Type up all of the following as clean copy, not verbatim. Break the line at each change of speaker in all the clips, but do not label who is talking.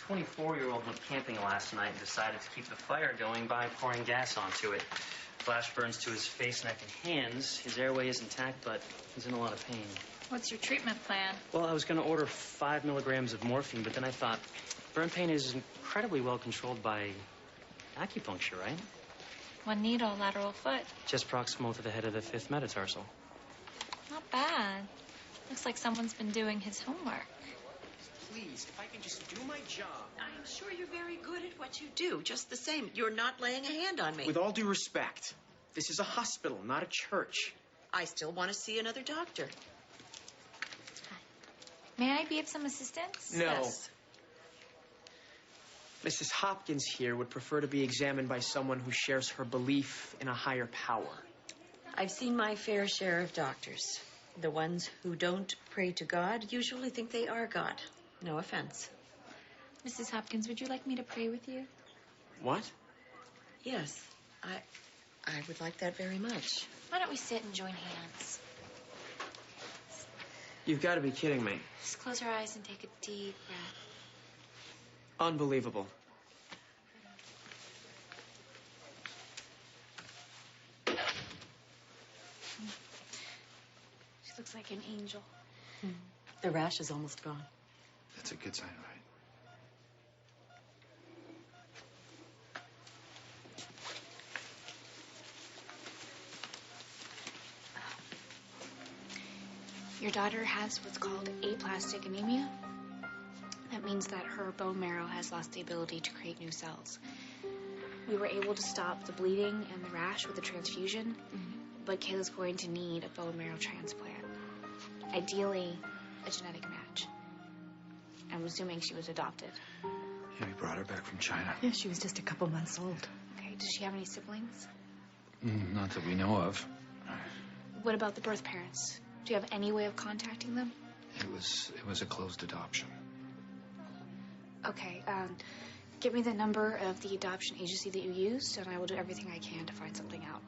24-year-old went camping last night and decided to keep the fire going by pouring gas onto it. Flash burns to his face, neck, and hands. His airway is intact, but he's in a lot of pain.
What's your treatment plan?
Well, I was going to order 5 milligrams of morphine, but then I thought burn pain is incredibly well controlled by acupuncture, right?
One needle, lateral foot.
Just proximal to the head of the 5th metatarsal.
Not bad. Looks like someone's been doing his homework.
Please, if I can just do my job.
I'm sure you're very good at what you do. Just the same, you're not laying a hand on me.
With all due respect, this is a hospital, not a church.
I still want to see another doctor.
Hi. May I be of some assistance?
No.
Yes.
Mrs. Hopkins here would prefer to be examined by someone who shares her belief in a higher power.
I've seen my fair share of doctors. The ones who don't pray to God usually think they are God. No offense.
Mrs. Hopkins, would you like me to pray with you?
What?
Yes, I would like that very much.
Why don't we sit and join hands?
You've got to be kidding me.
Just close your eyes and take a deep breath.
Unbelievable.
She looks like an angel.
The rash is almost gone.
That's a good sign, right?
Your daughter has what's called aplastic anemia. That means that her bone marrow has lost the ability to create new cells. We were able to stop the bleeding and the rash with a transfusion, but Kayla's going to need a bone marrow transplant. Ideally, a genetic match. I'm assuming she was adopted.
Yeah, we brought her back from China.
Yeah, she was just a couple months old.
Okay, does she have any siblings?
Not that we know of.
What about the birth parents? Do you have any way of contacting them?
It was a closed adoption.
Okay, give me the number of the adoption agency that you used, and I will do everything I can to find something out.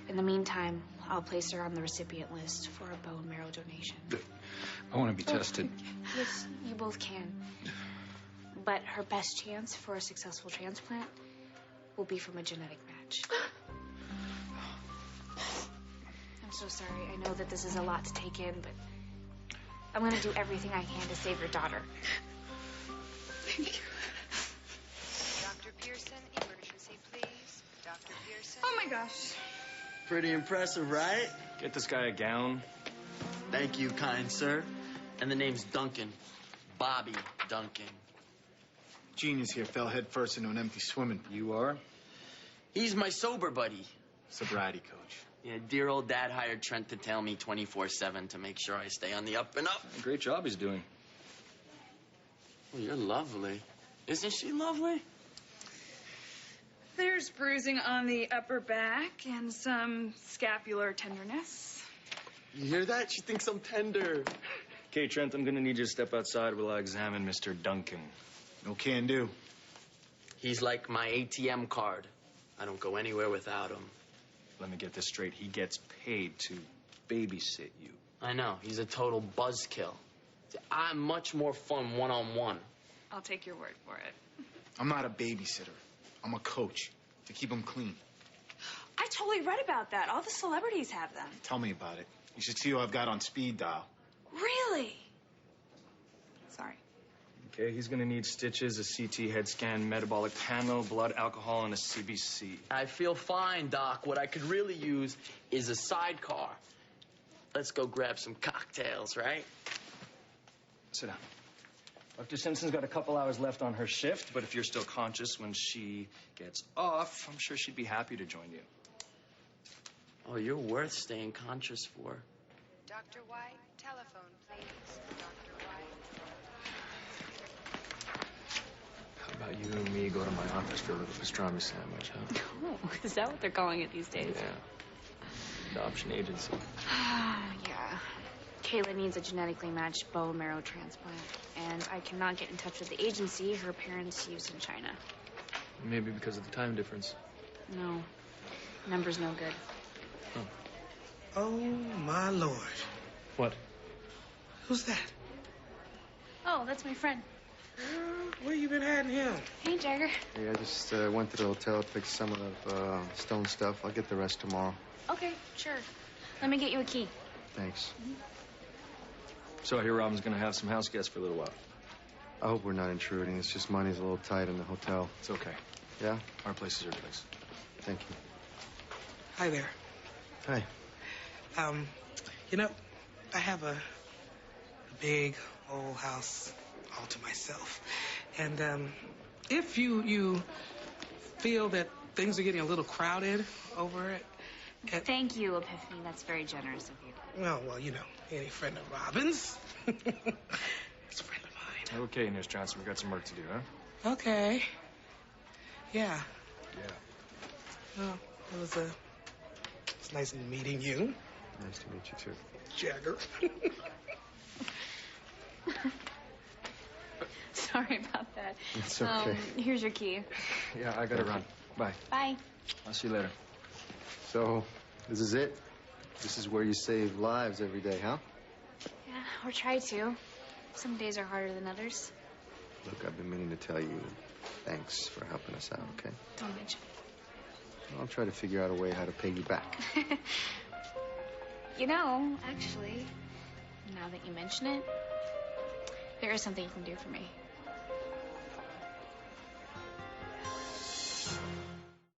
In the meantime, I'll place her on the recipient list for a bone marrow donation.
I want to be tested.
Yes, you both can. But her best chance for a successful transplant will be from a genetic match. I'm so sorry. I know that this is a lot to take in, but I'm going to do everything I can to save your daughter.
Thank you.
Dr. Pearson, emergency, please. Dr. Pearson.
Oh, my gosh.
Pretty impressive, right?
Get this guy a gown.
Thank you, kind sir. And the name's Duncan. Bobby Duncan.
Genius here fell head first into an empty swimming pool.
You are?
He's my sober buddy.
Sobriety coach.
Yeah, dear old dad hired Trent to tail me 24/7 to make sure I stay on the up and up.
Great job he's doing.
Well, you're lovely. Isn't she lovely?
There's bruising on the upper back and some scapular tenderness.
You hear that? She thinks I'm tender.
Okay, Trent, I'm gonna need you to step outside while I examine Mr. Duncan.
No can do.
He's like my ATM card. I don't go anywhere without him.
Let me get this straight. He gets paid to babysit you.
I know. He's a total buzzkill. I'm much more fun one-on-one.
I'll take your word for it.
I'm not a babysitter. I'm a coach to keep them clean.
I totally read about that. All the celebrities have them.
Tell me about it. You should see who I've got on speed dial.
Really? Sorry.
Okay, he's gonna need stitches, a CT head scan, metabolic panel, blood alcohol, and a CBC.
I feel fine, Doc. What I could really use is a sidecar. Let's go grab some cocktails, right?
Sit down. Dr. Simpson's got a couple hours left on her shift, but if you're still conscious when she gets off, I'm sure she'd be happy to join you.
Oh, you're worth staying conscious for.
Dr. White, telephone, please. Dr. White.
How about you and me go to my office for a little pastrami sandwich, huh?
Oh, is that what they're calling it these days?
Yeah. Adoption agency.
Yeah. Kayla needs a genetically matched bone marrow transplant, and I cannot get in touch with the agency her parents use in China.
Maybe because of the time difference.
No. Number's no good.
Oh, my Lord.
What?
Who's that?
Oh, that's my friend.
Where you been hiding him?
Hey, Jagger.
Hey, I just went to the hotel, picked some of the stone stuff. I'll get the rest tomorrow.
Okay, sure. Let me get you a key.
Thanks.
So I hear Robin's gonna have some house guests for a little while.
I hope we're not intruding. It's just money's a little tight in the hotel.
It's okay.
Yeah?
Our place is your place.
Thank you.
Hi there.
Hi.
You know, I have a big old house all to myself. And if you feel that things are getting a little crowded over it.
Thank you, Epiphany. That's very generous of you.
Well, you know, any friend of Robin's. It's a friend of mine.
Okay, Nurse Johnson, we got some work to do, huh?
Okay. Yeah.
Yeah.
Well, it's nice meeting you,
Nice to meet you, too.
Jagger.
Sorry about that.
It's okay.
Here's your key.
Yeah, I gotta run. Bye.
Bye.
I'll see you later.
So, this is it? This is where you save lives every day, huh?
Yeah, or try to. Some days are harder than others.
Look, I've been meaning to tell you thanks for helping us out, okay?
Don't mention
I'll try to figure out a way how to pay you back.
it. You know, actually, now that you mention it, there is something you can do for me.